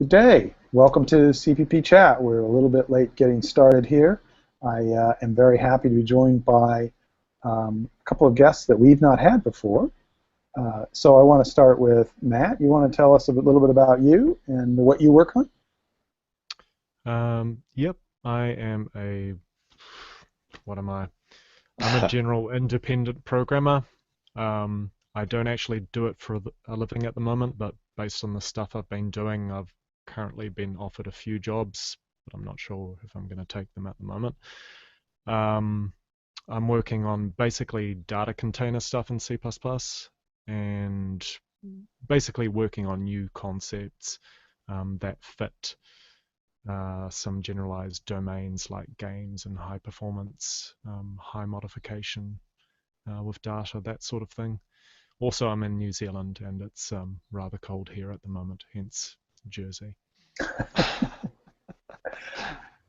Good day. Welcome to CppChat. We're a little bit late getting started here. I am very happy to be joined by a couple of guests that we've not had before. So I want to start with Matt. You want to tell us a little bit about you and what you work on? Yep, I am what am I? I'm a general independent programmer. I don't actually do it for a living at the moment, but based on the stuff I've been doing, I've currently been offered a few jobs, but I'm not sure if I'm going to take them at the moment. Um, I'm working on basically data container stuff in C++ and basically working on new concepts that fit some generalized domains like games and high performance, high modification with data, that sort of thing. Also, I'm in New Zealand and it's rather cold here at the moment, hence Jersey.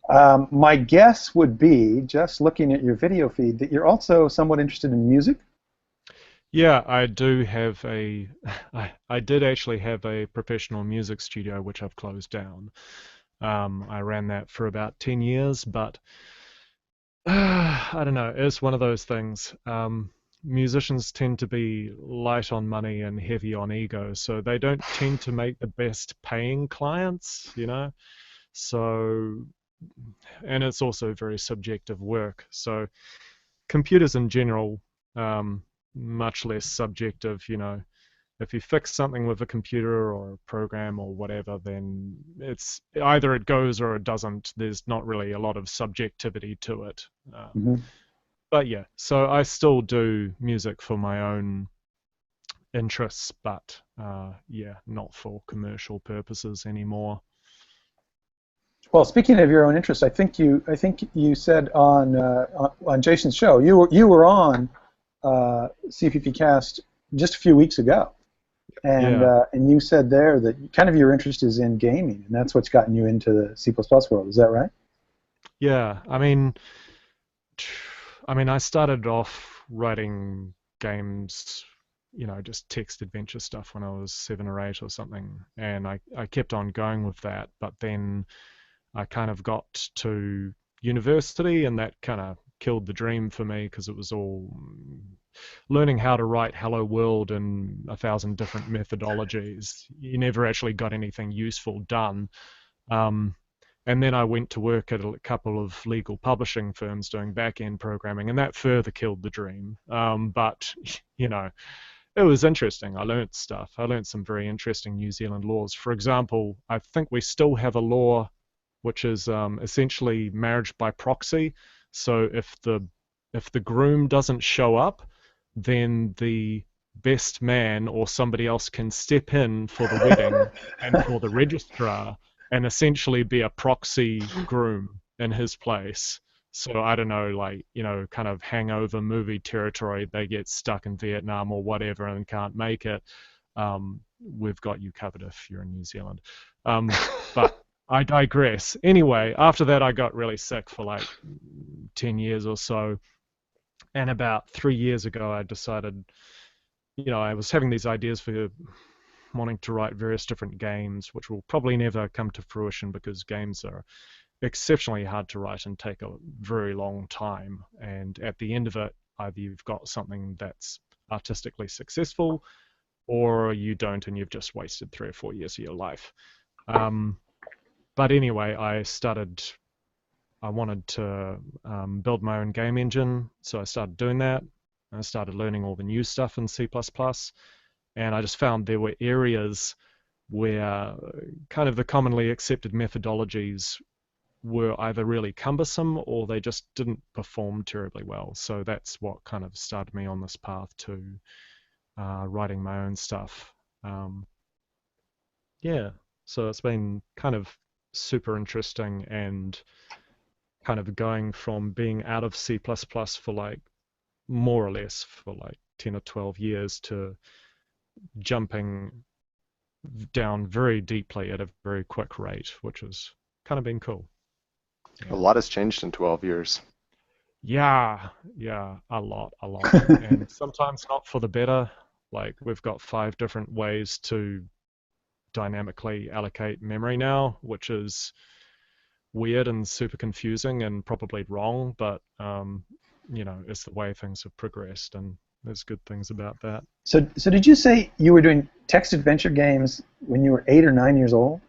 My guess would be, just looking at your video feed, that you're also somewhat interested in music. Yeah, I do have I did actually have a professional music studio which I've closed down. I ran that for about 10 years, but I don't know. It's one of those things. Musicians tend to be light on money and heavy on ego, so they don't tend to make the best paying clients, you know? So, and it's also very subjective work. So, computers in general, um, much less subjective, you know. If you fix something with a computer or a program or whatever, then it's either it goes or it doesn't. There's not really a lot of subjectivity to it. Mhm. But yeah, so I still do music for my own interests, but yeah, not for commercial purposes anymore. Well, speaking of your own interests, I think you said on Jason's show you were on CppCast just a few weeks ago. Yeah, And you said there that kind of your interest is in gaming, and that's what's gotten you into the C++ world. Is that right? yeah. I started off writing games, just text adventure stuff when I was 7 or 8 or something, and I kept on going with that. But then I kind of got to university, and that kind of killed the dream for me because it was all learning how to write Hello World in 1,000 different methodologies. You never actually got anything useful done. Um, and then I went to work at a couple of legal publishing firms doing back-end programming, and that further killed the dream. But you know, it was interesting. I learned stuff. I learned some very interesting New Zealand laws. For example, I think we still have a law which is essentially marriage by proxy. So if the groom doesn't show up, then the best man or somebody else can step in for the wedding and for the registrar and essentially be a proxy groom in his place. So I don't know, like, kind of hangover movie territory. They get stuck in Vietnam or whatever and can't make it. We've got you covered if you're in New Zealand. But I digress. Anyway, after that, I got really sick for like 10 years or so. And about 3 years ago, I decided, I was having these ideas for wanting to write various different games, which will probably never come to fruition because games are exceptionally hard to write and take a very long time. And at the end of it, either you've got something that's artistically successful or you don't and you've just wasted 3 or 4 years of your life. Um, but anyway, I wanted to build my own game engine, so I started doing that. I started learning all the new stuff in C++, and I just found there were areas where kind of the commonly accepted methodologies were either really cumbersome or they just didn't perform terribly well. So that's what kind of started me on this path to writing my own stuff. Um, yeah, so it's been kind of super interesting and kind of going from being out of C++ for like more or less for like 10 or 12 years to jumping down very deeply at a very quick rate, which has kind of been cool. A Yeah. lot has changed in 12 years. Yeah, yeah, a lot, a lot. And sometimes not for the better. Like we've got 5 different ways to dynamically allocate memory now, which is weird and super confusing and probably wrong, but it's the way things have progressed, and there's good things about that. So did you say you were doing text adventure games when you were 8 or 9 years old?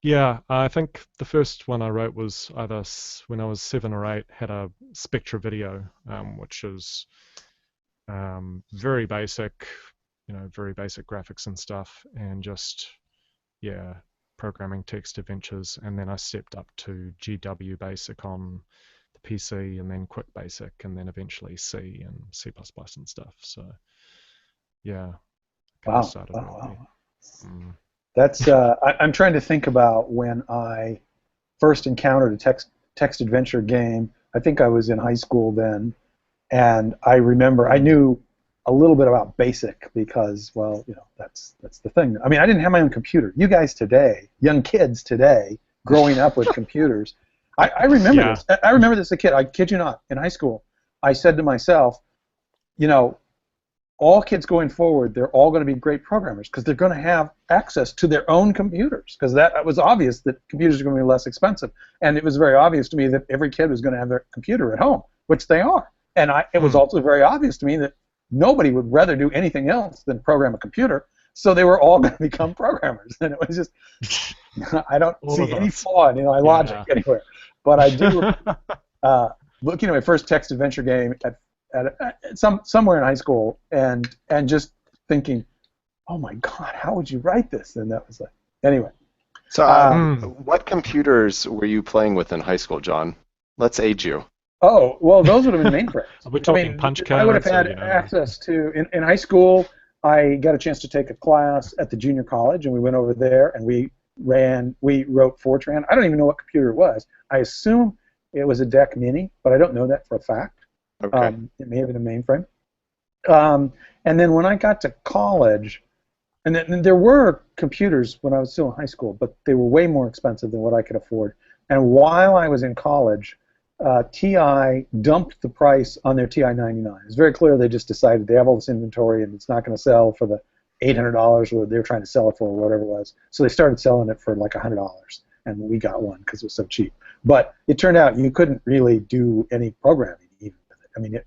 Yeah, I think the first one I wrote was either when I was 7 or 8, had a Spectra video, which is very basic, very basic graphics and stuff, and just, yeah, programming text adventures. And then I stepped up to GW Basic on the PC, and then Quick Basic, and then eventually C and C++ and stuff. So, yeah, kind of started Wow. early. That's I'm trying to think about when I first encountered a text adventure game. I think I was in high school then, and I remember I knew a little bit about BASIC because, well, that's the thing. I mean, I didn't have my own computer. You guys today, young kids today, growing up with computers, I remember this. I remember this as a kid. I kid you not. In high school, I said to myself, all kids going forward, they're all going to be great programmers because they're going to have access to their own computers, because that was obvious that computers are going to be less expensive. And it was very obvious to me that every kid was going to have their computer at home, which they are. And it was also very obvious to me that nobody would rather do anything else than program a computer, so they were all going to become programmers. And it was just, I don't see any flaw in my logic anywhere. But I do, looking at my first text adventure game at somewhere in high school, and just thinking, oh my God, how would you write this? And that was like, anyway. So, what computers were you playing with in high school, John? Let's age you. Oh, well, those would have been mainframes. We're talking punch cards. I would have had access to, in high school, I got a chance to take a class at the junior college, and we went over there, and we wrote Fortran. I don't even know what computer it was. I assume it was a DEC Mini, but I don't know that for a fact. Okay. It may have been a mainframe. And then when I got to college, and there were computers when I was still in high school, but they were way more expensive than what I could afford. And while I was in college, TI dumped the price on their TI-99. It's very clear they just decided they have all this inventory and it's not going to sell for the $800 or they were trying to sell it for, or whatever it was. So they started selling it for like $100, and we got one because it was so cheap. But it turned out you couldn't really do any programming even with it. I mean, it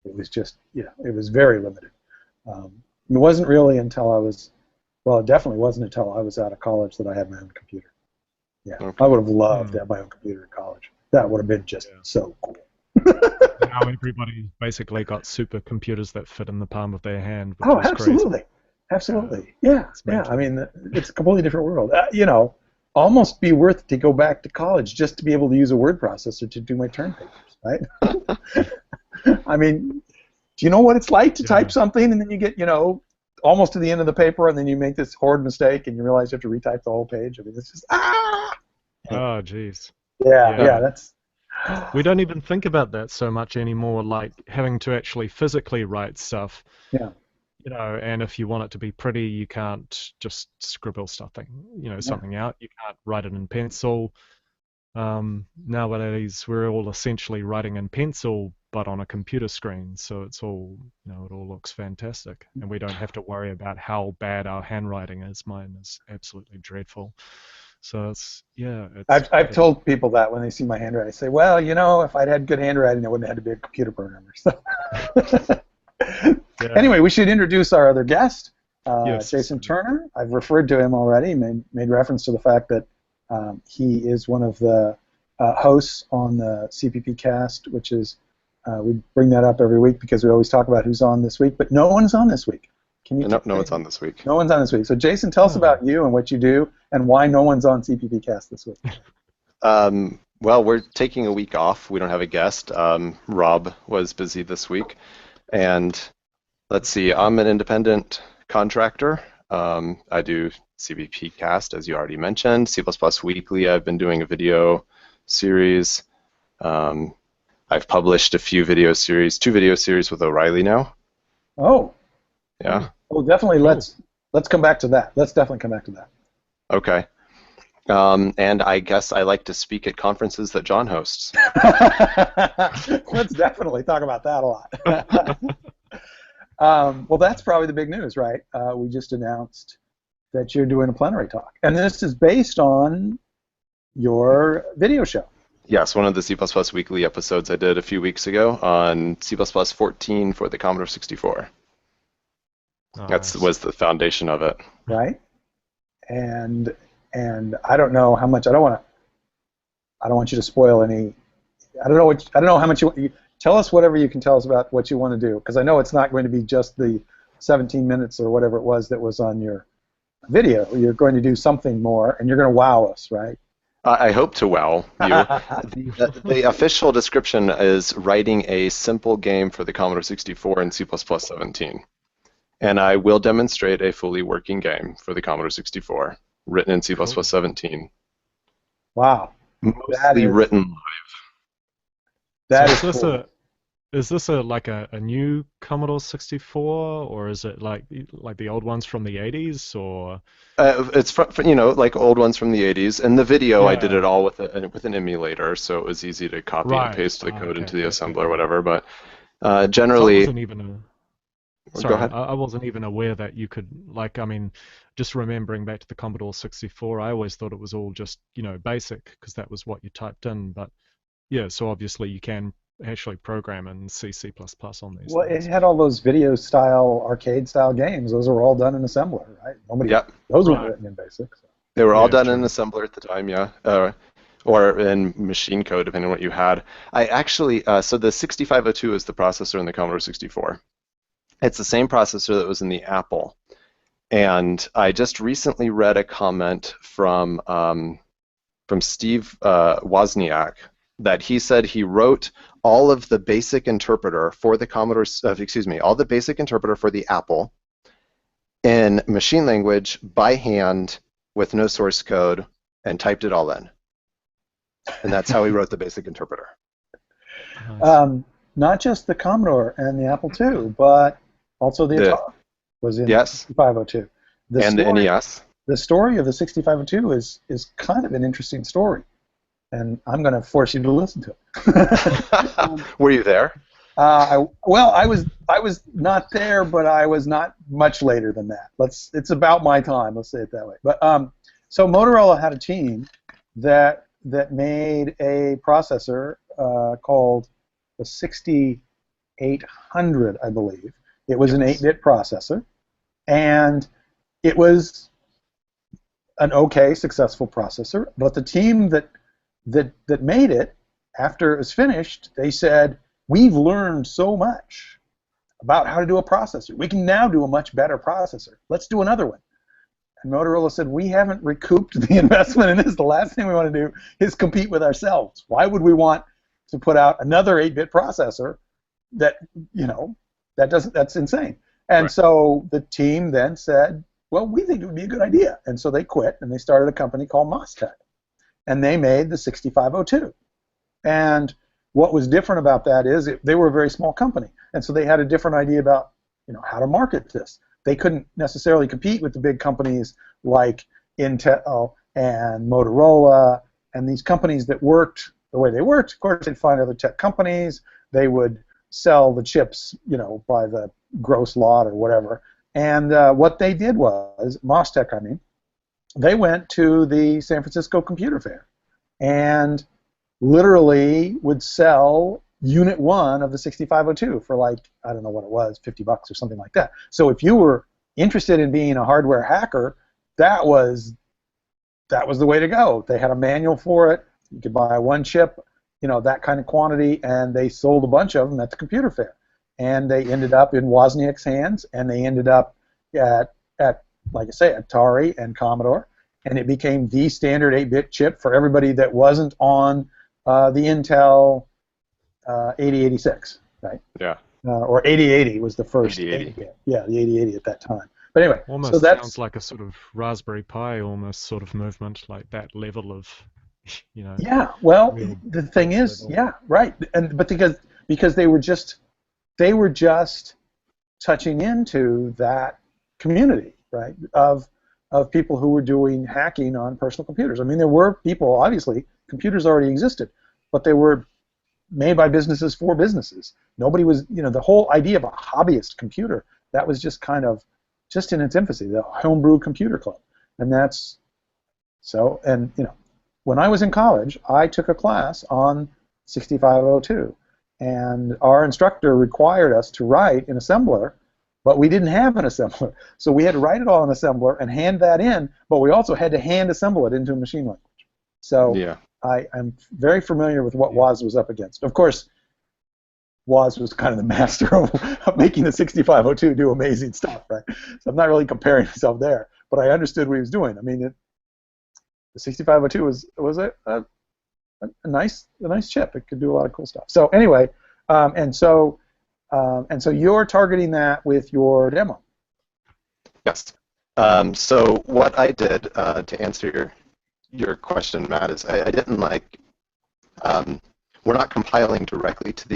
was just, it was very limited. It wasn't really until I was, well, it definitely wasn't until I was out of college that I had my own computer. Yeah, okay. I would have loved to have my own computer in college. That would have been just so cool. Now everybody basically got supercomputers that fit in the palm of their hand. Which is absolutely. Crazy. Absolutely. Yeah. I mean, it's a completely different world. Almost be worth it to go back to college just to be able to use a word processor to do my term papers, right? I mean, do you know what it's like to type something and then you get, almost to the end of the paper and then you make this horrid mistake and you realize you have to retype the whole page? I mean, it's just, Oh, geez. Yeah, that's... We don't even think about that so much anymore, like having to actually physically write stuff. Yeah. And if you want it to be pretty, you can't just scribble something out. You can't write it in pencil. Nowadays, we're all essentially writing in pencil, but on a computer screen. So it's all, it all looks fantastic, and we don't have to worry about how bad our handwriting is. Mine is absolutely dreadful. So I've told people that when they see my handwriting, I say, well, if I'd had good handwriting, I wouldn't have had to be a computer programmer. So. Anyway, we should introduce our other guest, Jason Turner. I've referred to him already, made reference to the fact that he is one of the hosts on the CppCast, which is, we bring that up every week because we always talk about who's on this week, but no one's on this week. No one's on this week. No one's on this week. So Jason, tell us about you and what you do and why no one's on CppCast this week. Well, we're taking a week off. We don't have a guest. Rob was busy this week. And let's see, I'm an independent contractor. I do CppCast, as you already mentioned. C++ Weekly, I've been doing a video series. I've published a few video series, 2 video series with O'Reilly now. Oh. Yeah. Well, definitely let's come back to that. Let's definitely come back to that. Okay. And I guess I like to speak at conferences that John hosts. Let's definitely talk about that a lot. Well, that's probably the big news, right? We just announced that you're doing a plenary talk. And this is based on your video show. Yes, one of the C++ weekly episodes I did a few weeks ago on C++ 14 for the Commodore 64. Nice. That was the foundation of it. Right? And I don't know how much. I don't want you to spoil any. I don't know how much you tell us whatever you can tell us about what you want to do, because I know it's not going to be just the 17 minutes or whatever it was that was on your video. You're going to do something more, and you're going to wow us, right? I hope to wow you. The official description is writing a simple game for the Commodore 64 in C++ 17. And I will demonstrate a fully working game for the Commodore 64, written in C++ 17. Wow. Mostly written live. That so is cool. Is this like a new Commodore 64, or is it like the old ones from the 80s, or? It's from, like old ones from the 80s. In the video, I did Yeah. it all with an emulator, so it was easy to copy and paste the code into the assembler or whatever. But generally, So I wasn't even go ahead. I wasn't even aware that you could, like, I mean, just remembering back to the Commodore 64, I always thought it was all just, basic, because that was what you typed in. But yeah, so obviously you can actually program in C++ on these Well, things. it had all those video-style, arcade-style games. Those were all done in assembler, right? Those weren't written in BASIC. So. They were all done true. in assembler at the time, yeah. Or in machine code, depending on what you had. I actually, so the 6502 is the processor in the Commodore 64. It's the same processor that was in the Apple. And I just recently read a comment from Steve Wozniak that he said he wrote all of the basic interpreter for the Commodore, all the basic interpreter for the Apple in machine language by hand with no source code and typed it all in. And that's how he wrote the basic interpreter. Nice. Not just the Commodore and the Apple II, but also the Atari was in 6502. The NES. The story of the 6502 is kind of an interesting story, and I'm going to force you to listen to it. Were you there? I was not there, but I was not much later than that. It's about my time. Let's say it that way. But so Motorola had a team that made a processor called the 6800, I believe. It was an 8-bit processor, and it was an okay, successful processor. But the team that made it, after it was finished, they said, "We've learned so much about how to do a processor. We can now do a much better processor. Let's do another one." And Motorola said, "We haven't recouped the investment in this. The last thing we want to do is compete with ourselves. Why would we want to put out another 8-bit processor that, that's insane." And so the team then said, "Well, we think it would be a good idea." And so they quit, and they started a company called Mostek. And they made the 6502. And what was different about that is they were a very small company. And so they had a different idea about how to market this. They couldn't necessarily compete with the big companies like Intel and Motorola and these companies that worked the way they worked. Of course, they'd find other tech companies. They would sell the chips, by the gross lot or whatever. And what they did was, Mostek, they went to the San Francisco Computer Fair and literally would sell Unit 1 of the 6502 for I don't know what it was, $50 or something like that. So if you were interested in being a hardware hacker, that was the way to go. They had a manual for it. You could buy one chip, that kind of quantity, and they sold a bunch of them at the Computer Fair. And they ended up in Wozniak's hands, and they ended up at like I say, Atari and Commodore, and it became the standard 8-bit chip for everybody that wasn't on the Intel 8086, right? Yeah. Or 8080 was the first 8080. Yeah, the 8080 at that time. But anyway, Almost so that's sounds like a sort of Raspberry Pi almost sort of movement, like that level of, Yeah, well, real the thing is, level. yeah, right, but because they were just touching into that community, right, of people who were doing hacking on personal computers. I mean, there were people, obviously, computers already existed, but they were made by businesses for businesses. Nobody was, the whole idea of a hobbyist computer, that was just kind of just in its infancy, the Homebrew Computer Club, and that's so. And when I was in college, I took a class on 6502, and our instructor required us to write in assembler, but we didn't have an assembler, so we had to write it all in assembler and hand that in, but we also had to hand assemble it into a machine language. So Yeah. I'm very familiar with what Woz was up against. Of course, Woz was kind of the master of making the 6502 do amazing stuff, right? So I'm not really comparing myself there, but I understood what he was doing. I mean, the 6502 was a nice chip. It could do a lot of cool stuff. So anyway, and so you're targeting that with your demo. Yes. So what I did to answer your question, Matt, is I didn't like. We're not compiling directly to the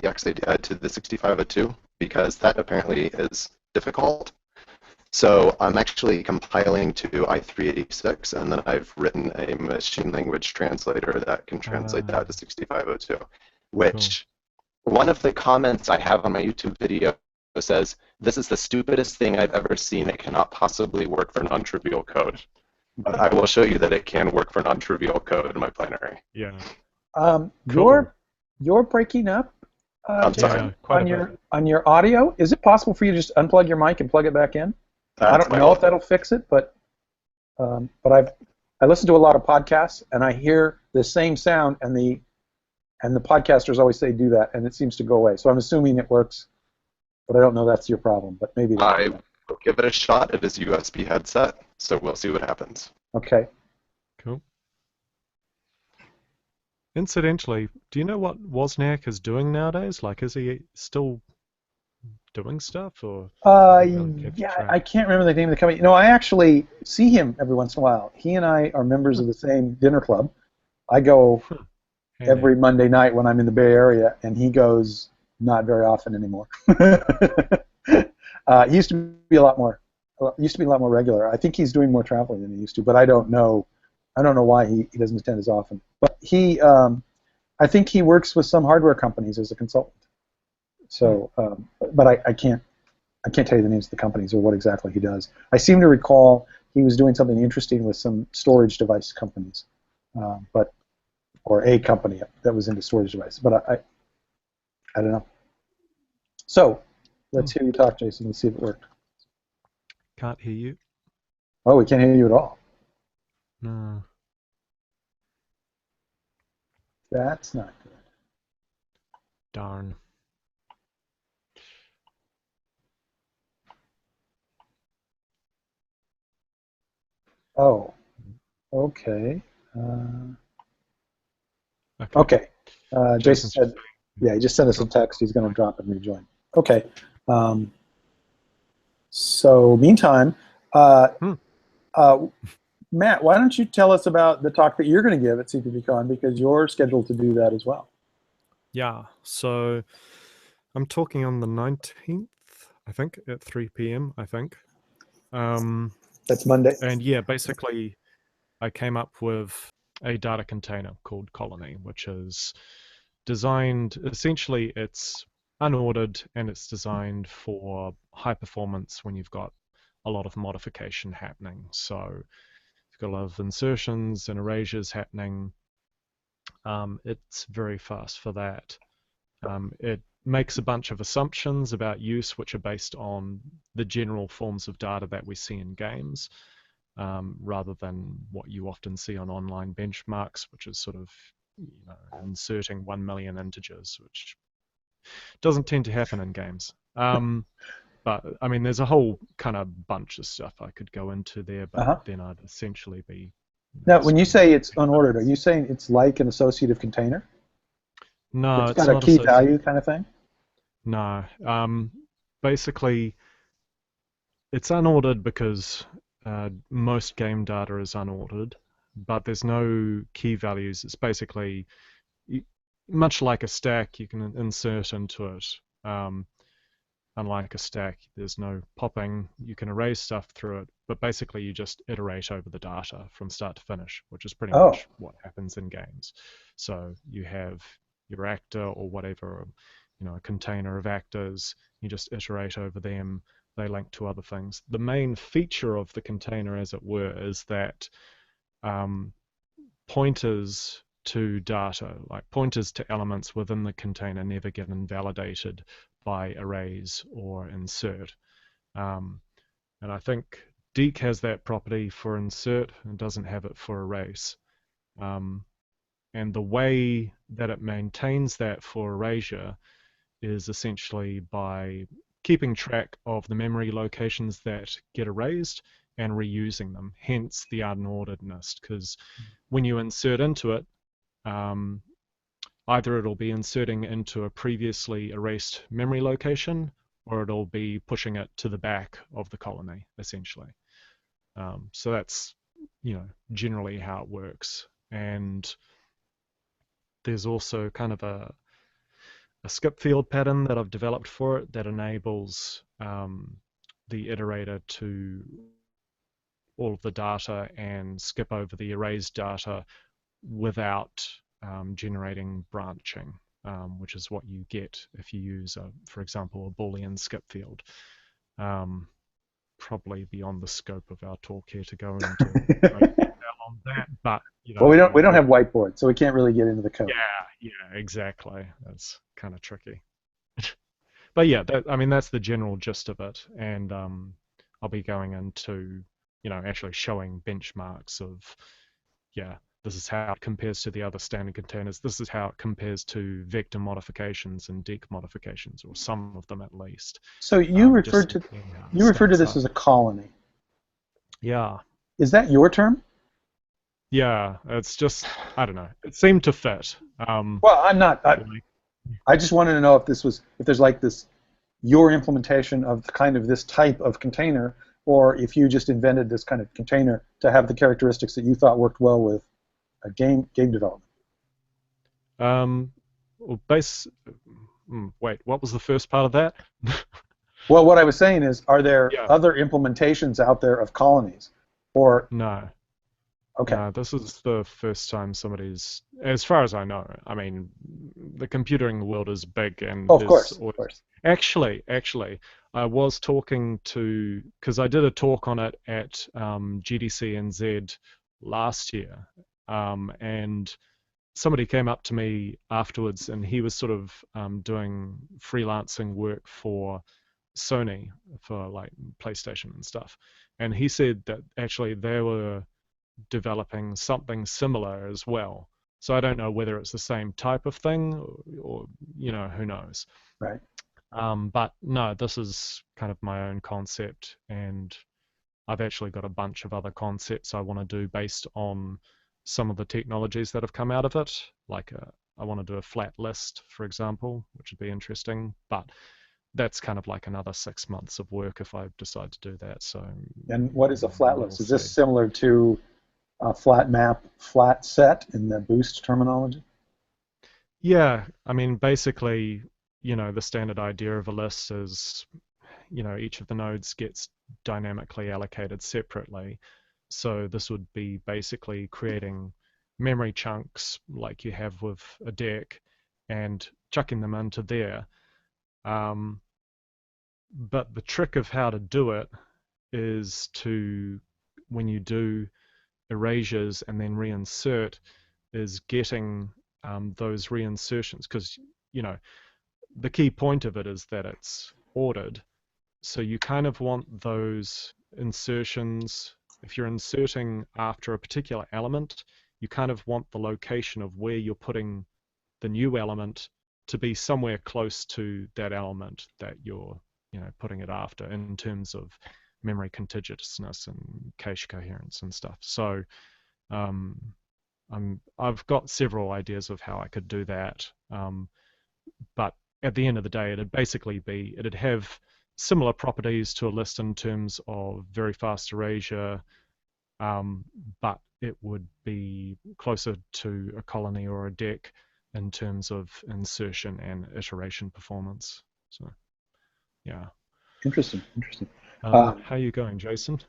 to the 6502 because that apparently is difficult. So I'm actually compiling to i386, and then I've written a machine language translator that can translate that to 6502, which one of the comments I have on my YouTube video says, "This is the stupidest thing I've ever seen. It cannot possibly work for non-trivial code." But I will show you that it can work for non-trivial code in my plenary. Yeah. You're breaking up. I'm sorry. On your audio. Is it possible for you to just unplug your mic and plug it back in? I don't know if that'll fix it, but I listen to a lot of podcasts and I hear the same sound, and the podcasters always say do that, and it seems to go away. So I'm assuming it works, but I don't know that's your problem. But maybe I will give it a shot. It is a USB headset, so we'll see what happens. Okay. Cool. Incidentally, do you know what Wozniak is doing nowadays? Like, is he still doing stuff, or? Yeah, I can't remember the name of the company. No, I actually see him every once in a while. He and I are members of the same dinner club. I go every Monday night when I'm in the Bay Area, and he goes not very often anymore. He used to be a lot more. Used to be a lot more regular. I think he's doing more traveling than he used to, but I don't know. I don't know why he doesn't attend as often. But I think he works with some hardware companies as a consultant. So, but I can't tell you the names of the companies or what exactly he does. I seem to recall he was doing something interesting with some storage device companies, or a company that was into storage devices. But I don't know. So, let's hear you talk, Jason. Let's see if it worked. Can't hear you. Oh, we can't hear you at all. No. That's not good. Darn. Oh, okay. Okay. Jason said, yeah, he just sent us a text. He's going to drop and rejoin. Okay. So, meantime, Matt, why don't you tell us about the talk that you're going to give at CppCon, because you're scheduled to do that as well. Yeah, so I'm talking on the 19th, I think, at 3 p.m., I think. That's Monday. And yeah, basically, I came up with a data container called Colony, which is designed, essentially, it's unordered, and it's designed for high performance when you've got a lot of modification happening. So you've got a lot of insertions and erasures happening. It's very fast for that. It makes a bunch of assumptions about use, which are based on the general forms of data that we see in games, rather than what you often see on online benchmarks, which is sort of inserting 1 million integers, which doesn't tend to happen in games. But I mean, there's a whole kind of bunch of stuff I could go into there, but then I'd essentially be. Now, when you say it's unordered, are you saying it's like an associative container? No, it's got a key value kind of thing? No. Basically, it's unordered because most game data is unordered, but there's no key values. It's basically much like a stack. You can insert into it. Unlike a stack, there's no popping. You can erase stuff through it, but basically you just iterate over the data from start to finish, which is pretty much what happens in games. So you have your actor or whatever, a container of actors. You just iterate over them they link to other things. The main feature of the container, as it were, is that pointers to data, like pointers to elements within the container, never get invalidated by arrays or insert. And I think Deke has that property for insert and doesn't have it for erase. And the way that it maintains that for erasure is essentially by keeping track of the memory locations that get erased and reusing them, hence the unorderedness, because when you insert into it, either it'll be inserting into a previously erased memory location, or it'll be pushing it to the back of the colony, essentially. So that's, generally how it works. And there's also kind of a skip field pattern that I've developed for it that enables the iterator to all of the data and skip over the erased data without generating branching, which is what you get if you use, for example, a Boolean skip field. Probably beyond the scope of our talk here to go into great detail on that, but well, we don't have whiteboard, so we can't really get into the code. Yeah, exactly. That's kind of tricky. But yeah, that's the general gist of it, and I'll be going into actually showing benchmarks of this is how it compares to the other standard containers. This is how it compares to vector modifications and Deke modifications, or some of them at least. So you referred to this as a colony. Yeah. Is that your term? Yeah, it's just, I don't know. It seemed to fit. Well, I'm not. I just wanted to know if there's like this, your implementation of this type of container, or if you just invented this kind of container to have the characteristics that you thought worked well with a game development. Wait, what was the first part of that? Well, what I was saying is, are there other implementations out there of colonies, or no? Okay. No, this is the first time somebody's, as far as I know. I mean, the computing world is big, and of course. Actually, I was talking to, because I did a talk on it at GDC NZ last year, and somebody came up to me afterwards, and he was sort of doing freelancing work for Sony, for like PlayStation and stuff, and he said that actually they were developing something similar as well. So I don't know whether it's the same type of thing, or who knows. Right. But no, this is kind of my own concept, and I've actually got a bunch of other concepts I want to do based on some of the technologies that have come out of it. Like I want to do a flat list, for example, which would be interesting, but that's kind of like another 6 months of work if I decide to do that. So. And what is a flat list? Is this similar to a flat map, flat set in the Boost terminology? Yeah, I mean, basically, the standard idea of a list is, each of the nodes gets dynamically allocated separately. So this would be basically creating memory chunks like you have with a deck and chucking them into there. But the trick of how to do it is to, when you do erasures and then reinsert, is getting those reinsertions, because the key point of it is that it's ordered, so you kind of want those insertions. If you're inserting after a particular element, you kind of want the location of where you're putting the new element to be somewhere close to that element that you're putting it after, in terms of memory contiguousness and cache coherence and stuff. So I've got several ideas of how I could do that, but at the end of the day, it'd have similar properties to a list in terms of very fast erasure, but it would be closer to a colony or a deck in terms of insertion and iteration performance. So, yeah. Interesting. How are you going, Jason?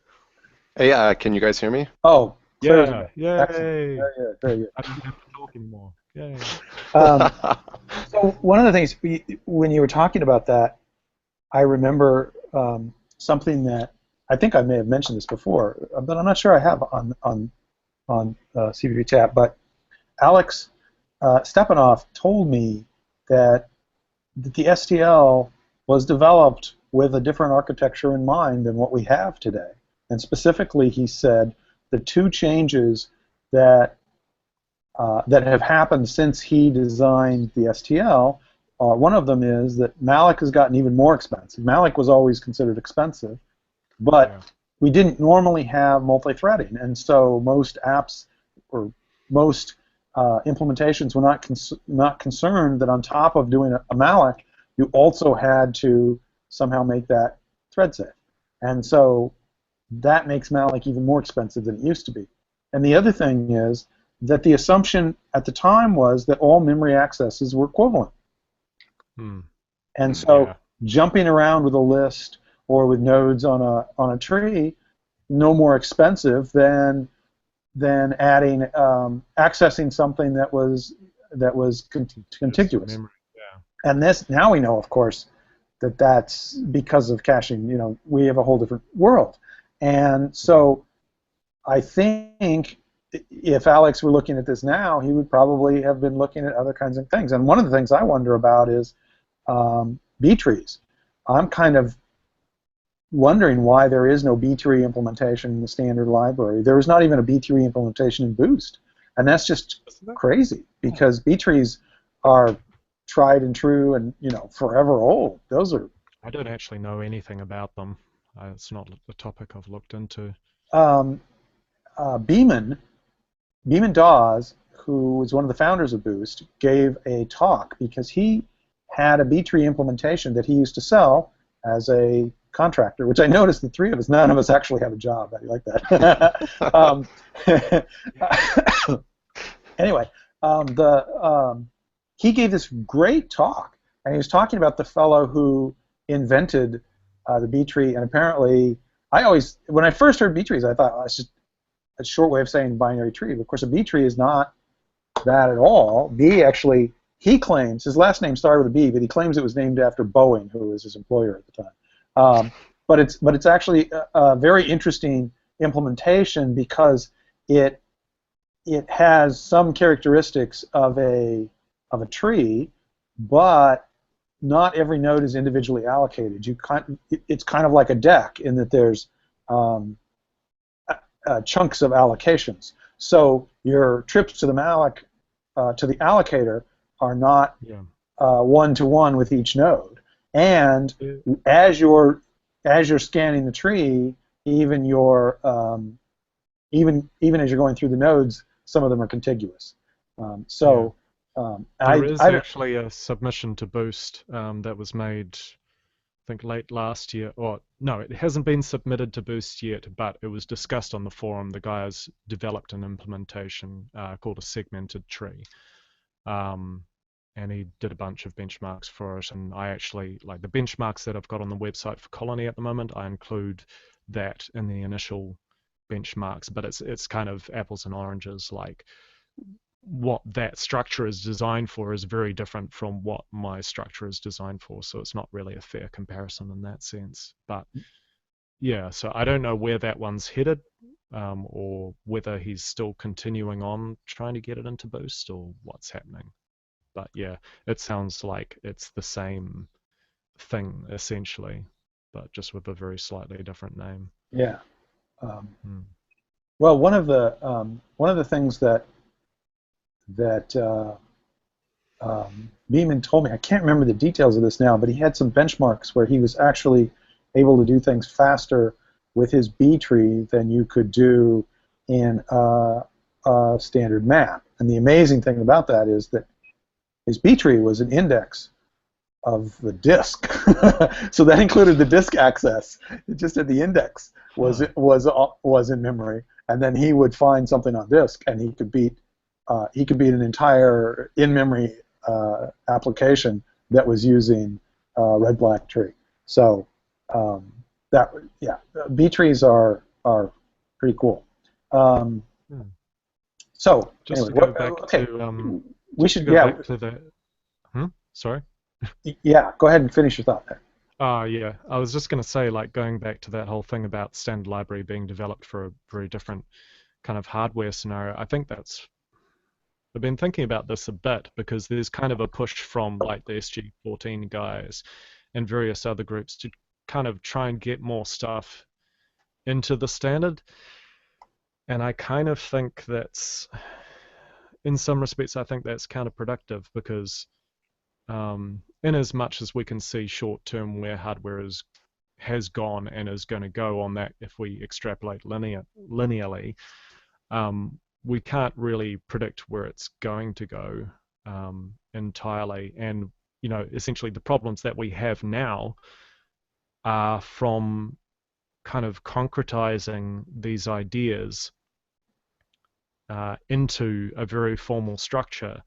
Hey, can you guys hear me? Oh, yeah. Yay. Very good. I don't have to talk anymore. Yay. So one of the things, when you were talking about that, I remember something that I think I may have mentioned this before, but I'm not sure I have on CppChat. But Alex Stepanov told me that the STL was developed with a different architecture in mind than what we have today. And specifically, he said the two changes that that have happened since he designed the STL. One of them is that Malloc has gotten even more expensive. Malloc was always considered expensive, but we didn't normally have multi-threading, and so most apps or most implementations were not concerned that on top of doing a malloc, you also had to somehow make that thread safe. And so that makes malloc even more expensive than it used to be. And the other thing is that the assumption at the time was that all memory accesses were equivalent. And so jumping around with a list or with nodes on a tree, no more expensive than adding accessing something that was contiguous. And this, now we know, of course, that that's because of caching. You know, we have a whole different world. And so I think if Alex were looking at this now, he would probably have been looking at other kinds of things. And one of the things I wonder about is B-trees. I'm kind of wondering why there is no B-tree implementation in the standard library. There is not even a B-tree implementation in Boost. And that's just crazy, because B-trees are tried and true and, you know, forever old. Those are... I don't actually know anything about them. It's not a topic I've looked into. Beeman Dawes, who was one of the founders of Boost, gave a talk because he had a B-tree implementation that he used to sell as a contractor, which I noticed the three of us, none of us actually have a job. I like that. Anyway, he gave this great talk, and he was talking about the fellow who invented the B-tree, and apparently, when I first heard B-trees, I thought, oh, it's just a short way of saying binary tree. But of course, a B-tree is not that at all. B actually, he claims, his last name started with a B, but he claims it was named after Boeing, who was his employer at the time. But it's actually a very interesting implementation because it has some characteristics of a tree, but not every node is individually allocated. It's kind of like a deck in that there's chunks of allocations. So your trips to the malloc to the allocator are not one-to-one with each node. And as you're scanning the tree, even as you're going through the nodes, some of them are contiguous. There is actually a submission to Boost that was made, I think, late last year. Or no, it hasn't been submitted to Boost yet, but it was discussed on the forum. The guys developed an implementation called a segmented tree. And he did a bunch of benchmarks for it, and I actually, like the benchmarks that I've got on the website for Colony at the moment, I include that in the initial benchmarks, but it's kind of apples and oranges. Like, what that structure is designed for is very different from what my structure is designed for, so it's not really a fair comparison in that sense. But yeah, so I don't know where that one's headed, or whether he's still continuing on trying to get it into Boost, or what's happening. But yeah, it sounds like it's the same thing essentially, but just with a very slightly different name. Yeah. Well, one of the things that Beeman told me, I can't remember the details of this now, but he had some benchmarks where he was actually able to do things faster with his B tree than you could do in a standard map. And the amazing thing about that is that his B tree was an index of the disk, so that included the disk access. It just had the index was in memory, and then he would find something on disk, and he could beat an entire in-memory application that was using red-black tree. So B trees are pretty cool. So just anyway, to go back to we should go back to the. Sorry. Yeah, go ahead and finish your thought there. Yeah, I was just going to say, like, going back to that whole thing about standard library being developed for a very different kind of hardware scenario. I've been thinking about this a bit because there's kind of a push from like the SG14 guys and various other groups to kind of try and get more stuff into the standard. And I kind of think in some respects, I think that's counterproductive because in as much as we can see short term where hardware has gone and is going to go on that if we extrapolate linearly, we can't really predict where it's going to go entirely. And, essentially the problems that we have now are from kind of concretizing these ideas into a very formal structure,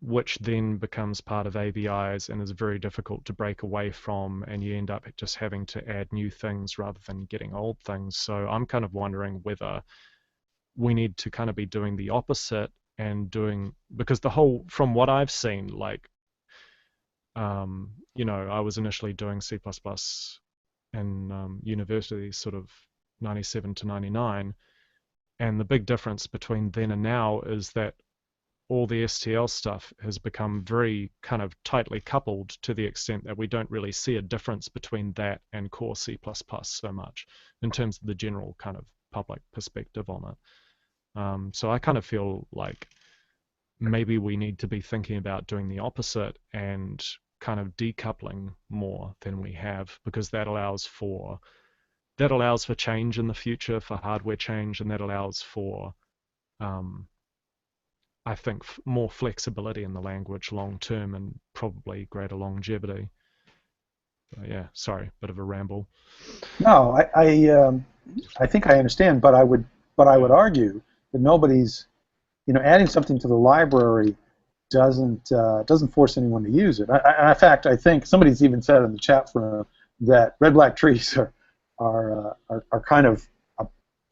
which then becomes part of ABIs and is very difficult to break away from, and you end up just having to add new things rather than getting old things. So I'm kind of wondering whether we need to kind of be doing the opposite and because from what I've seen, like, I was initially doing C++ in university, sort of 97 to 99, and the big difference between then and now is that all the STL stuff has become very kind of tightly coupled to the extent that we don't really see a difference between that and core C++ so much in terms of the general kind of public perspective on it. So I kind of feel like maybe we need to be thinking about doing the opposite and kind of decoupling more than we have, because that allows for change in the future, for hardware change, and that allows for I think more flexibility in the language long term and probably greater longevity. So, yeah, sorry, bit of a ramble. No, I think I understand, but I would argue that nobody's, adding something to the library doesn't force anyone to use it. In fact, I think somebody's even said in the chat forum that red-black trees are kind of a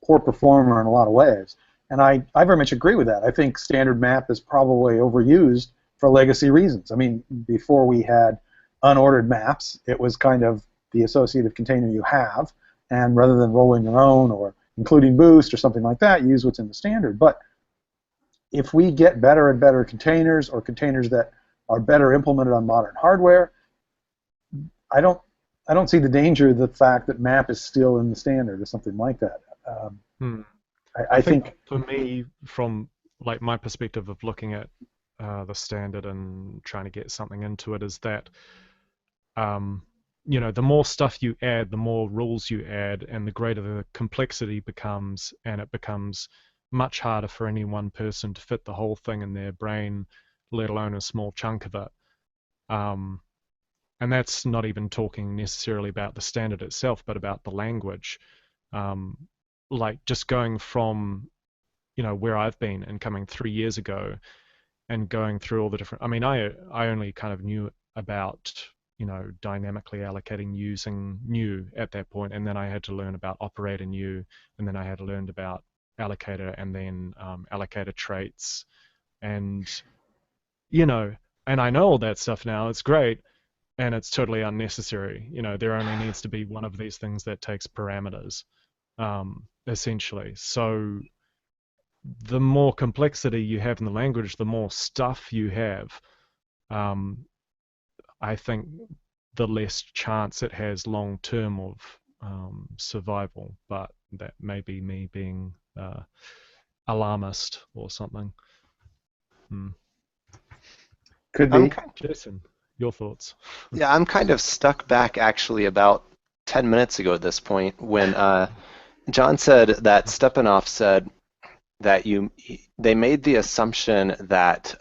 poor performer in a lot of ways. And I very much agree with that. I think standard map is probably overused for legacy reasons. I mean, before we had unordered maps, it was kind of the associative container you have, and rather than rolling your own or including boost or something like that, you use what's in the standard. But if we get better and better containers, or containers that are better implemented on modern hardware, I don't see the danger of the fact that map is still in the standard or something like that. I think for me, from like my perspective of looking at the standard and trying to get something into it, is that the more stuff you add, the more rules you add, and the greater the complexity becomes, and it becomes much harder for any one person to fit the whole thing in their brain, let alone a small chunk of it. And that's not even talking necessarily about the standard itself, but about the language. Like just going from, where I've been and coming 3 years ago and going through all the different, I mean, I only kind of knew about, dynamically allocating using new at that point, and then I had to learn about operator new, and then I had to learn about allocator, and then allocator traits, and, and I know all that stuff now. It's great, and it's totally unnecessary. There only needs to be one of these things that takes parameters. Essentially. So the more complexity you have in the language, the more stuff you have. I think the less chance it has long term of survival. But that may be me being alarmist or something. Could be. Jason, your thoughts? Yeah, I'm kind of stuck back actually about 10 minutes ago at this point when John said that Stepanov said that they made the assumption that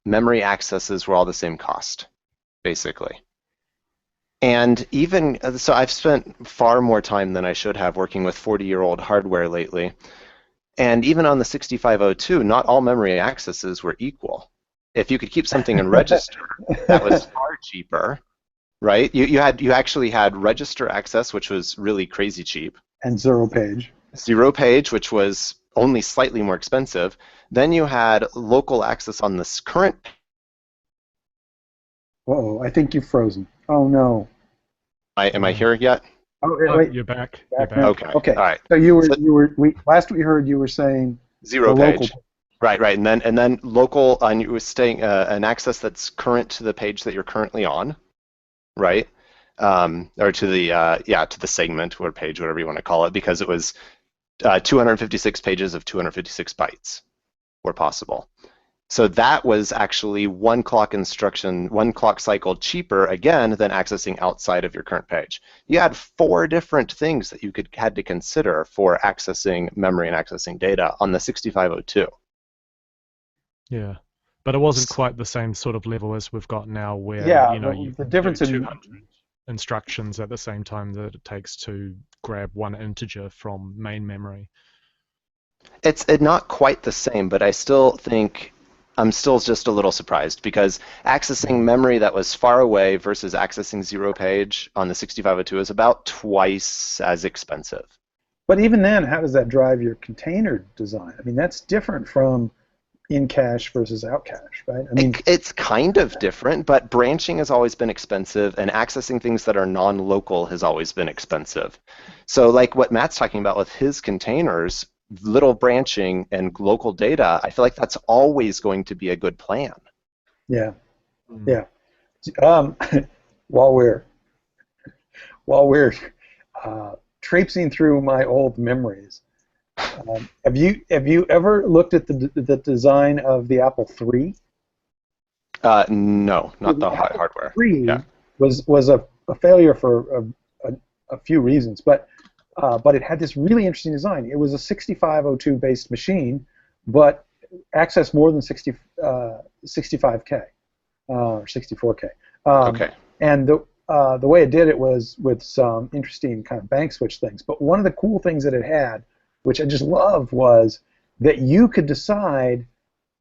memory accesses were all the same cost, basically. And even so, I've spent far more time than I should have working with 40-year-old hardware lately. And even on the 6502, not all memory accesses were equal. If you could keep something in register, that was far cheaper, right? You actually had register access, which was really crazy cheap. And zero page. Zero page, which was only slightly more expensive. Then you had local access on this current. Uh-oh, I think you've frozen. Oh no. Am I here yet? Oh, Oh, wait. you're back. Back You're now? back. Okay. Okay. All right. So So last we heard you were saying the zero local. page. Right, right, and then local, and you were saying an access that's current to the page that you're currently on, right? Or to the to the segment or page, whatever you want to call it, because it was 256 pages of 256 bytes were possible. So that was actually one clock cycle cheaper again than accessing outside of your current page. You had 4 different things that you had to consider for accessing memory and accessing data on the 6502. Yeah, but it wasn't quite the same sort of level as we've got now, where Yeah, you the can difference do in 200 instructions at the same time that it takes to grab one integer from main memory. It's not quite the same, but I still think I'm still just a little surprised because accessing memory that was far away versus accessing zero page on the 6502 is about twice as expensive. But even then, how does that drive your container design? I mean, that's different from in cache versus out cache, right? I mean, It's kind of different, but branching has always been expensive, and accessing things that are non-local has always been expensive. So like what Matt's talking about with his containers, little branching and local data, I feel like that's always going to be a good plan. yeah, Mm. yeah. While we're traipsing through my old memories, have you ever looked at the design of the Apple III? No, not the Apple hardware. III Yeah. was a failure for a few reasons, but it had this really interesting design. It was a 6502 based machine, but accessed more than 65K or 64K. Okay. And the way it did it was with some interesting kind of bank switch things. But one of the cool things that it had, which I just loved, was that you could decide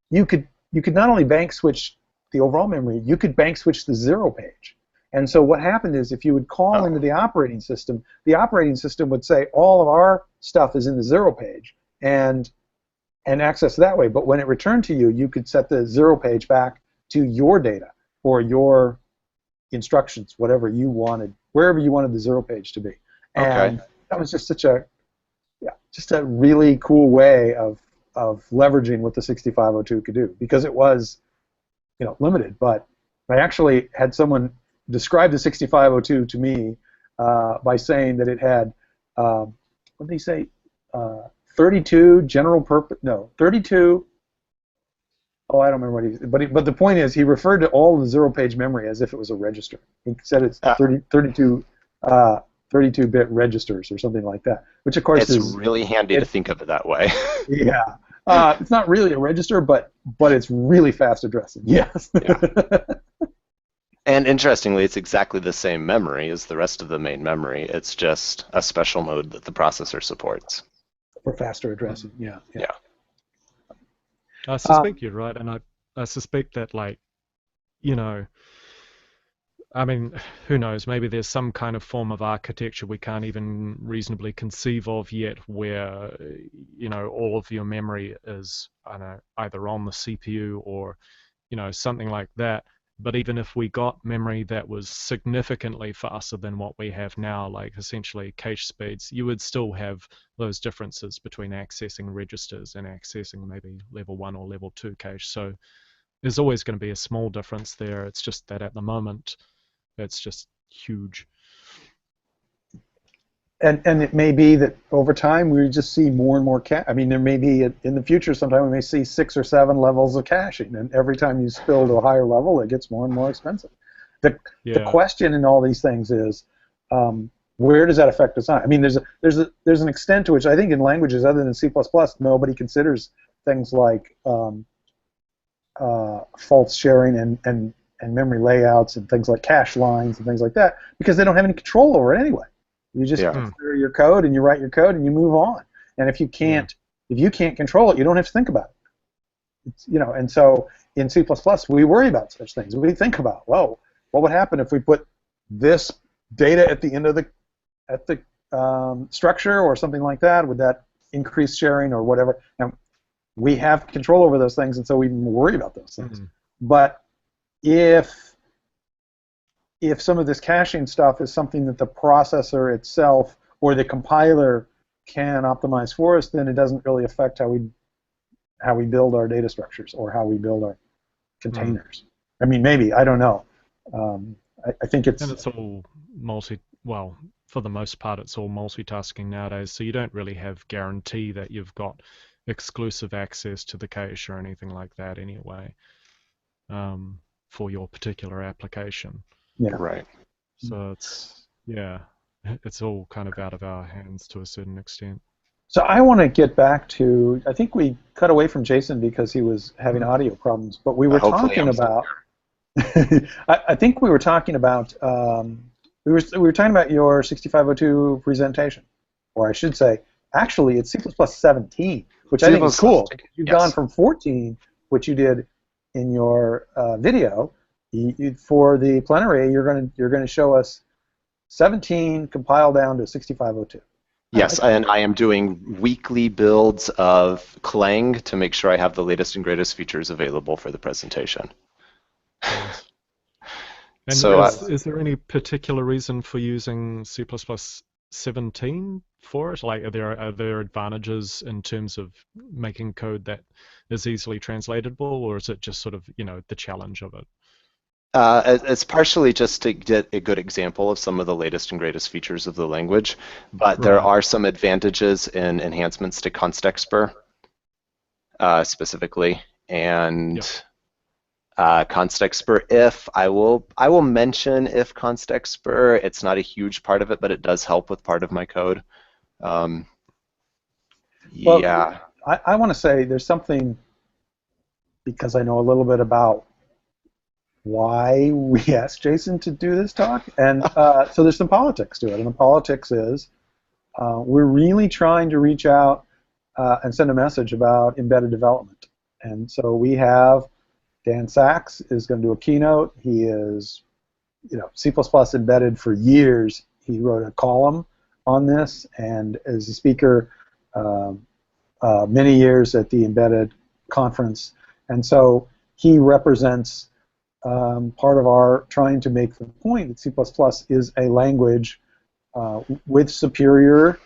you could not only bank switch the overall memory, you could bank switch the zero page. And so what happened is if you would call into the operating system would say all of our stuff is in the zero page and access that way. But when it returned to you, you could set the zero page back to your data or your instructions, whatever you wanted, wherever you wanted the zero page to be. And that was just such a really cool way of leveraging what the 6502 could do, because it was, limited. But I actually had someone describe the 6502 to me by saying that it had, what did he say? 32 general purpose, no, 32. Oh, I don't remember what he said. But the point is, he referred to all of the zero-page memory as if it was a register. He said it's 32 32-bit registers or something like that, which of course it's really handy to think of it that way. Yeah, it's not really a register, but it's really fast addressing. Yes. Yeah. And interestingly, it's exactly the same memory as the rest of the main memory. It's just a special mode that the processor supports. For faster addressing. Yeah. I suspect you're right, and I suspect that, I mean, who knows? Maybe there's some kind of form of architecture we can't even reasonably conceive of yet, where all of your memory is, I don't know, either on the CPU or something like that. But even if we got memory that was significantly faster than what we have now, like essentially cache speeds, you would still have those differences between accessing registers and accessing maybe level 1 or level 2 cache. So there's always going to be a small difference there. It's just that at the moment, it's just huge. And it may be that over time we just see more and more cache. I mean, there may be in the future sometime we may see 6 or 7 levels of caching, and every time you spill to a higher level, it gets more and more expensive. The question in all these things is, where does that affect design? I mean, there's an extent to which I think in languages other than C++, nobody considers things like fault sharing and memory layouts and things like cache lines and things like that, because they don't have any control over it anyway. You just consider your code and you write your code and you move on. And if you can't control it, you don't have to think about it. It's, and so in C++, we worry about such things. We think about, whoa, what would happen if we put this data at the end of the structure or something like that? Would that increase sharing or whatever? And we have control over those things, and so we worry about those things. But if if some of this caching stuff is something that the processor itself or the compiler can optimize for us, then it doesn't really affect how we build our data structures or how we build our containers. I mean, maybe, I don't know. I think it's... And it's all well, for the most part, it's all multitasking nowadays, so you don't really have guarantee that you've got exclusive access to the cache or anything like that anyway, for your particular application. Yeah. Right. So it's all kind of out of our hands to a certain extent. So I want to get back to, I think we cut away from Jason because he was having audio problems, but we were talking about, I think we were talking about, we were talking about your 6502 presentation, or I should say, actually it's C++ 17, which I think is cool. You've gone from 14, which you did in your video. For the plenary, you're going to show us 17 compiled down to 6502. Yes, and I am doing weekly builds of Clang to make sure I have the latest and greatest features available for the presentation. And so, is there any particular reason for using C++ 17 for it? Like, are there advantages in terms of making code that is easily translatable, or is it just sort of, the challenge of it? It's partially just to get a good example of some of the latest and greatest features of the language, but there are some advantages in enhancements to constexpr specifically, and constexpr if I will mention if constexpr. It's not a huge part of it, but it does help with part of my code. Well, I want to say there's something, because I know a little bit about why we asked Jason to do this talk, and so there's some politics to it, and the politics is we're really trying to reach out and send a message about embedded development, and so we have Dan Sachs is going to do a keynote. He is, C++ embedded for years. He wrote a column on this and is a speaker many years at the Embedded conference, and so he represents part of our trying to make the point that C++ is a language with superior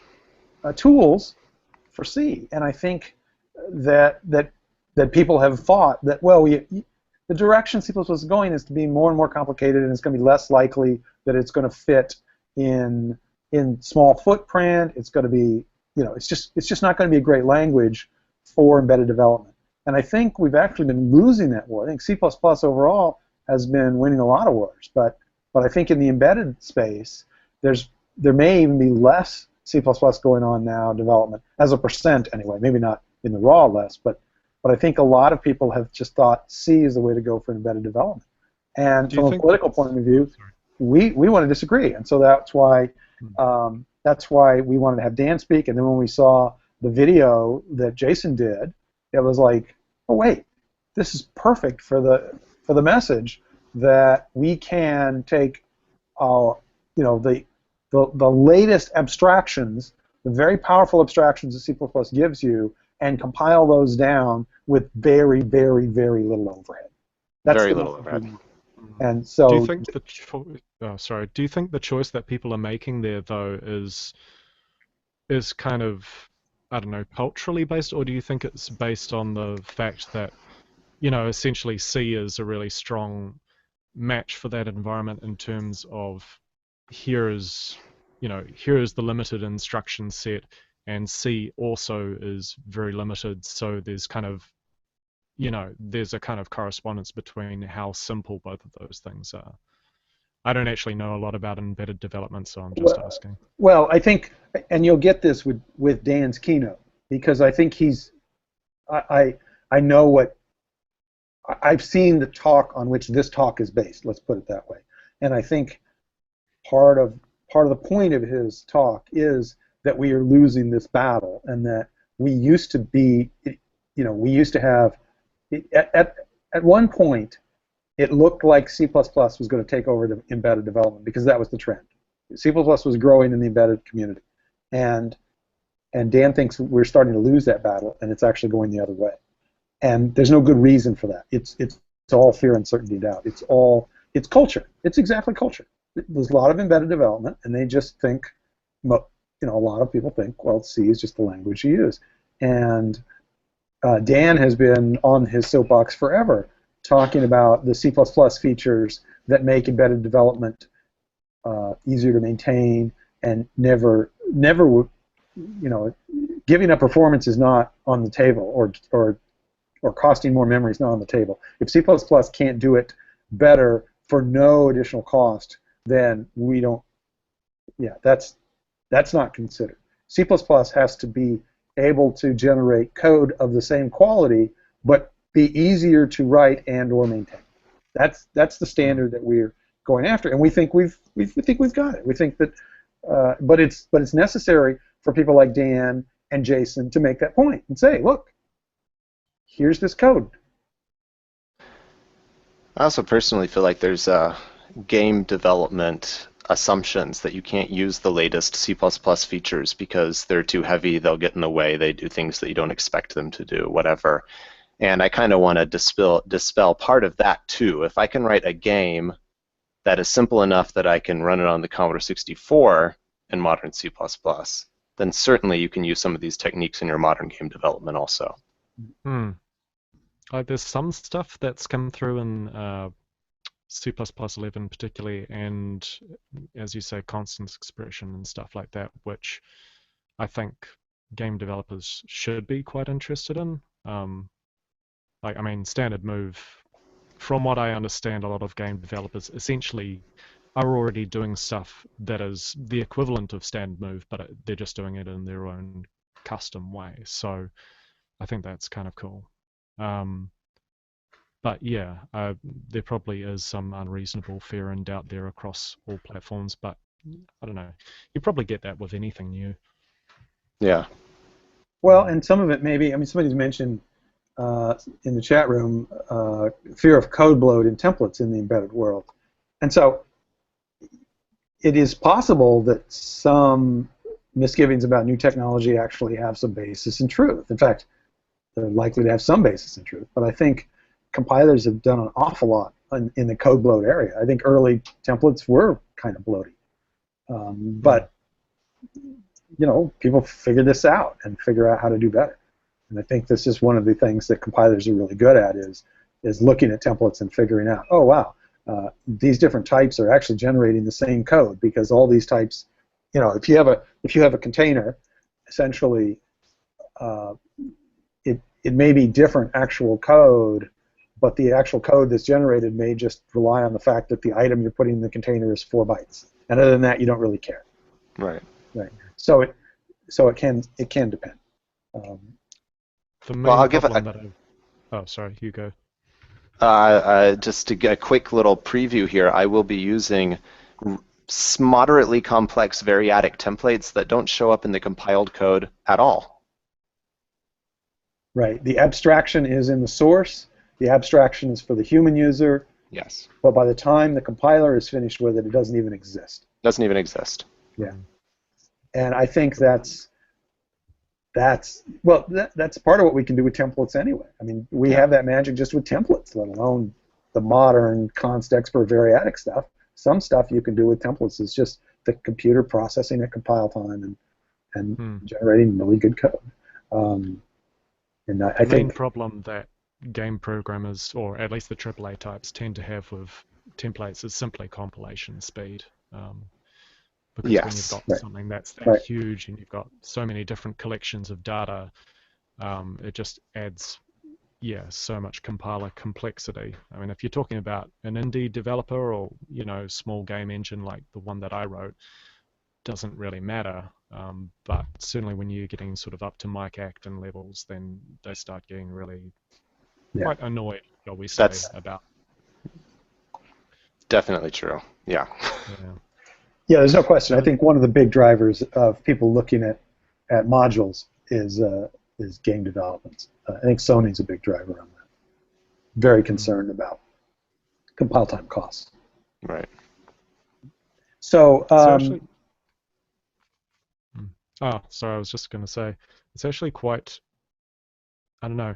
tools for C. And I think that people have thought that, well, the direction C++ is going is to be more and more complicated, and it's going to be less likely that it's going to fit in small footprint. It's going to be, it's just not going to be a great language for embedded development. And I think we've actually been losing that war. I think C++ overall has been winning a lot of wars, but I think in the embedded space, there may even be less C++ going on now development, as a percent anyway, maybe not in the raw less, but I think a lot of people have just thought C is the way to go for embedded development. And from a political point of view, we want to disagree, and so that's why we wanted to have Dan speak, and then when we saw the video that Jason did, it was like, oh wait, this is perfect for the message that we can take, the latest abstractions, the very powerful abstractions that C++ gives you, and compile those down with very, very, very little overhead. That's very little overhead. And so, do you think the choice that people are making there, though, is kind of, I don't know, culturally based, or do you think it's based on the fact that, essentially C is a really strong match for that environment in terms of here is the limited instruction set, and C also is very limited, so there's kind of, there's a kind of correspondence between how simple both of those things are. I don't actually know a lot about embedded development, so I'm just asking. Well, I think, and you'll get this with Dan's keynote, because I think I know what, I've seen the talk on which this talk is based, let's put it that way. And I think part of the point of his talk is that we are losing this battle, and that we used to be, we used to have, at one point, it looked like C++ was going to take over the embedded development, because that was the trend. C++ was growing in the embedded community, and Dan thinks we're starting to lose that battle, and it's actually going the other way. And there's no good reason for that. It's all fear, uncertainty, doubt. It's it's culture. It's exactly culture. There's a lot of embedded development, and they just think, a lot of people think, well, C is just the language you use. And Dan has been on his soapbox forever talking about the C++ features that make embedded development easier to maintain, and never, giving up performance is not on the table, or costing more memory is not on the table. If C++ can't do it better for no additional cost, then we don't. Yeah, that's not considered. C++ has to be able to generate code of the same quality, but be easier to write and/or maintain. That's the standard that we're going after, and we think we've got it. We think that, but it's necessary for people like Dan and Jason to make that point and say, look, here's this code. I also personally feel like there's game development assumptions that you can't use the latest C++ features because they're too heavy, they'll get in the way, they do things that you don't expect them to do, whatever. And I kind of want to dispel part of that too. If I can write a game that is simple enough that I can run it on the Commodore 64 in modern C++, then certainly you can use some of these techniques in your modern game development also. There's some stuff that's come through in C++ 11 particularly, and as you say, constant expression and stuff like that, which I think game developers should be quite interested in. Standard move, from what I understand, a lot of game developers essentially are already doing stuff that is the equivalent of standard move, but they're just doing it in their own custom way. So I think that's kind of cool. But yeah, there probably is some unreasonable fear and doubt there across all platforms, but I don't know. You probably get that with anything new. Yeah. Well, and some of it maybe, somebody's mentioned in the chat room fear of code bloat in templates in the embedded world. And so it is possible that some misgivings about new technology actually have some basis in truth. In fact, they're likely to have some basis in truth. But I think compilers have done an awful lot in the code bloat area. I think early templates were kind of bloaty. But, people figure this out and figure out how to do better. And I think this is one of the things that compilers are really good at is looking at templates and figuring out, oh, wow, these different types are actually generating the same code because all these types, if you have a container, essentially it may be different actual code, but the actual code that's generated may just rely on the fact that the item you're putting in the container is 4 bytes. And other than that, you don't really care. Right. So it can depend. The main problem that oh, sorry, you go. Just to get a quick little preview here, I will be using moderately complex variadic templates that don't show up in the compiled code at all. Right. The abstraction is in the source. The abstraction is for the human user. Yes. But by the time the compiler is finished with it, it doesn't even exist. Doesn't even exist. Yeah. And I think that's part of what we can do with templates anyway. We have that magic just with templates, let alone the modern const expert variadic stuff. Some stuff you can do with templates is just the computer processing at compile time and generating really good code. I think the main problem that game programmers, or at least the AAA types, tend to have with templates is simply compilation speed. Because when you've got something that's that huge and you've got so many different collections of data, it just adds, so much compiler complexity. If you're talking about an indie developer or, small game engine like the one that I wrote, doesn't really matter. But certainly when you're getting sort of up to Mike Acton levels, then they start getting really quite annoyed, shall we say, about. Definitely true. Yeah. Yeah, there's no question. I think one of the big drivers of people looking at modules is game development. I think Sony's a big driver on that. Very concerned about compile time costs. Right. So. Sorry, I was just going to say, it's actually quite, I don't know,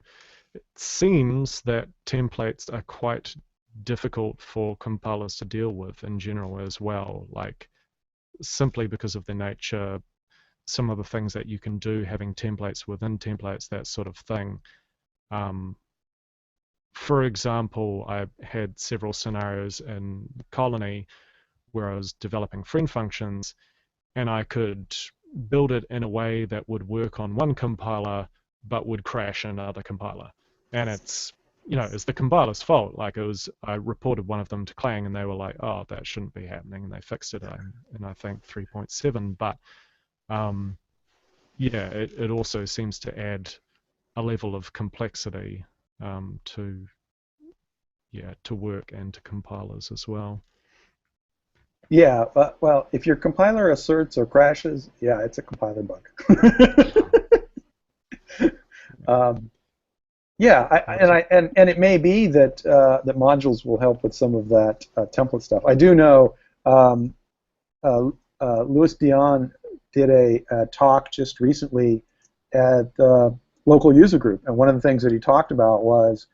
it seems that templates are quite difficult for compilers to deal with in general as well, like simply because of the nature, some of the things that you can do, having templates within templates, that sort of thing. For example, I had several scenarios in Colony where I was developing friend functions, and I could build it in a way that would work on one compiler but would crash another compiler. And it's the compiler's fault. Like, I reported one of them to Clang, and they were like, "Oh, that shouldn't be happening," and they fixed it in I think 3.7. But it also seems to add a level of complexity to work and to compilers as well. Yeah, well, if your compiler asserts or crashes, yeah, it's a compiler bug. And it may be that that modules will help with some of that template stuff. I do know Louis Dion did a talk just recently at the local user group, and one of the things that he talked about was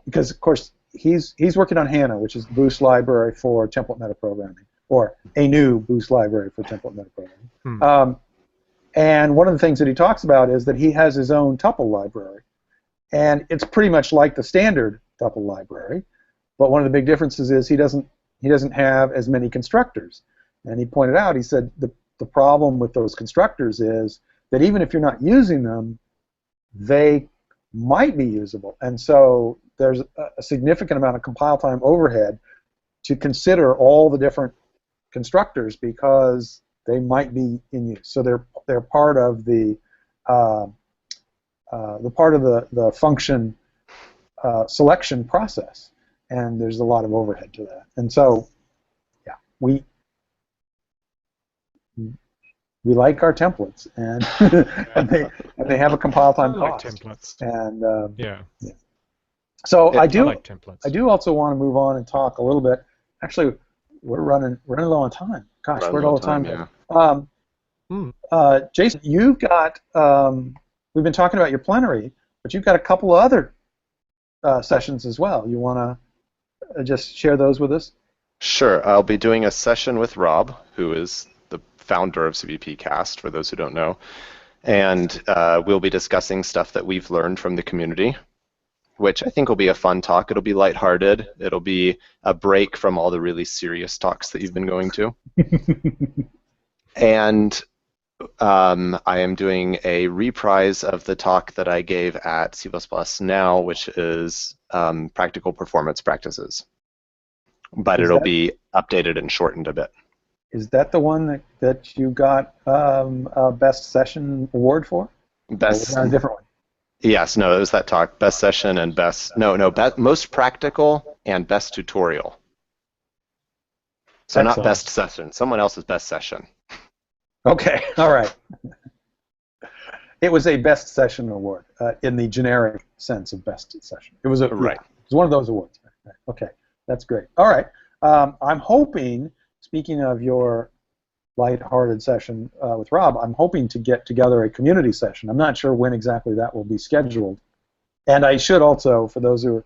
because of course he's working on HANA, which is the Boost library for template metaprogramming, or a new Boost library for template metaprogramming. And one of the things that he talks about is that he has his own tuple library, and it's pretty much like the standard tuple library, but one of the big differences is he doesn't have as many constructors. And he pointed out, he said the problem with those constructors is that even if you're not using them, they might be usable, and so there's a significant amount of compile time overhead to consider all the different constructors because they might be in use. So they're part of the function selection process, and there's a lot of overhead to that. And so, yeah, we like our templates, and and they have a compile time cost. I like templates. And yeah. So I do like templates. I do also want to move on and talk a little bit. Actually, we're running low on time. Gosh, where'd all the time go? Jason, you've got we've been talking about your plenary, but you've got a couple of other sessions as well. You want to just share those with us? Sure. I'll be doing a session with Rob, who is the founder of CppCast, for those who don't know, and we'll be discussing stuff that we've learned from the community, which I think will be a fun talk. It'll be lighthearted. It'll be a break from all the really serious talks that you've been going to. And I am doing a reprise of the talk that I gave at C++ Now, which is practical performance practices. But it'll be updated and shortened a bit. Is that the one that you got a Best Session award for? Best. Or a different one? Yes, no, it was that talk. Best session and most practical and best tutorial. So Excellent. Not best session. Someone else's best session. Okay, all right. It was a Best Session award in the generic sense of Best Session. It was right. It was one of those awards. Okay, that's great. All right. I'm hoping, speaking of your lighthearted session with Rob, I'm hoping to get together a community session. I'm not sure when exactly that will be scheduled. And I should also, for those who are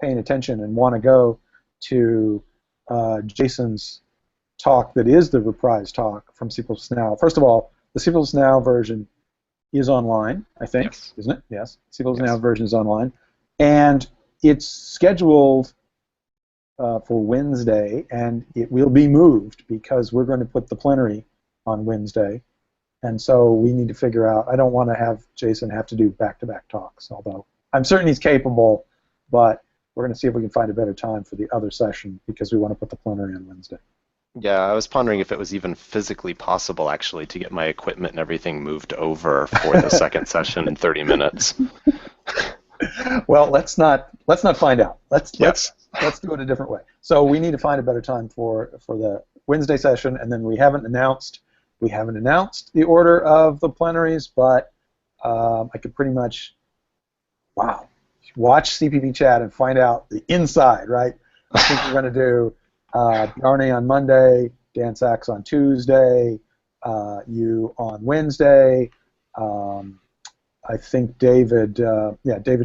paying attention and want to go to Jason's talk that is the reprise talk from C++ Now. First of all, the C++ Now version is online, I think, yes. Isn't it? Yes. C++ Now version is online. And it's scheduled for Wednesday, and it will be moved because we're going to put the plenary on Wednesday, and so we need to figure out. I don't want to have Jason have to do back-to-back talks, although I'm certain he's capable, but we're going to see if we can find a better time for the other session because we want to put the plenary on Wednesday. Yeah, I was pondering if it was even physically possible, actually, to get my equipment and everything moved over for the second session in 30 minutes. Well, let's not find out. Let's do it a different way. So we need to find a better time for the Wednesday session, and then we haven't announced the order of the plenaries, but I could pretty much watch CppChat and find out the inside, right? I think we're going to do Bjarne on Monday, Dan Sachs on Tuesday, you on Wednesday. I think David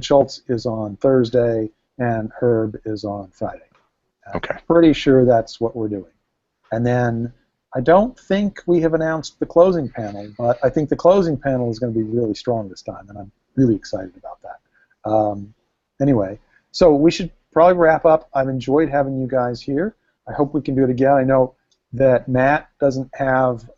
Schultz is on Thursday, and Herb is on Friday. Okay. Pretty sure that's what we're doing. And then I don't think we have announced the closing panel, but I think the closing panel is going to be really strong this time, and I'm really excited about that. Anyway, so we should probably wrap up. I've enjoyed having you guys here. I hope we can do it again. I know that Matt doesn't have,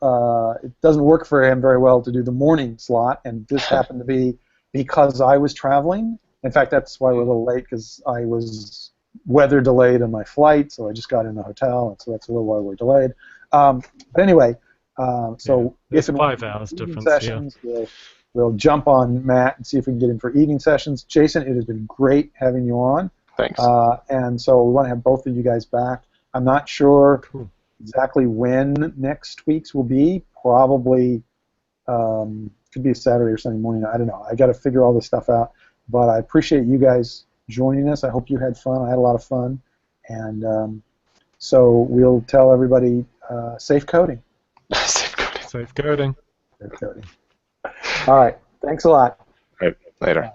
it doesn't work for him very well to do the morning slot, and this happened to be because I was traveling. In fact, that's why we're a little late, because I was weather delayed on my flight, so I just got in the hotel, and so that's a little why we're delayed. But anyway, so it's if 5 hours difference. Sessions, we'll jump on Matt and see if we can get him for evening sessions. Jason, it has been great having you on. Thanks. And so we want to have both of you guys back. I'm not sure exactly when next week's will be. Probably could be a Saturday or Sunday morning. I don't know. I got to figure all this stuff out. But I appreciate you guys joining us. I hope you had fun. I had a lot of fun. And so we'll tell everybody safe coding. Safe coding. Safe coding. Safe coding. All right. Thanks a lot. All right. Later.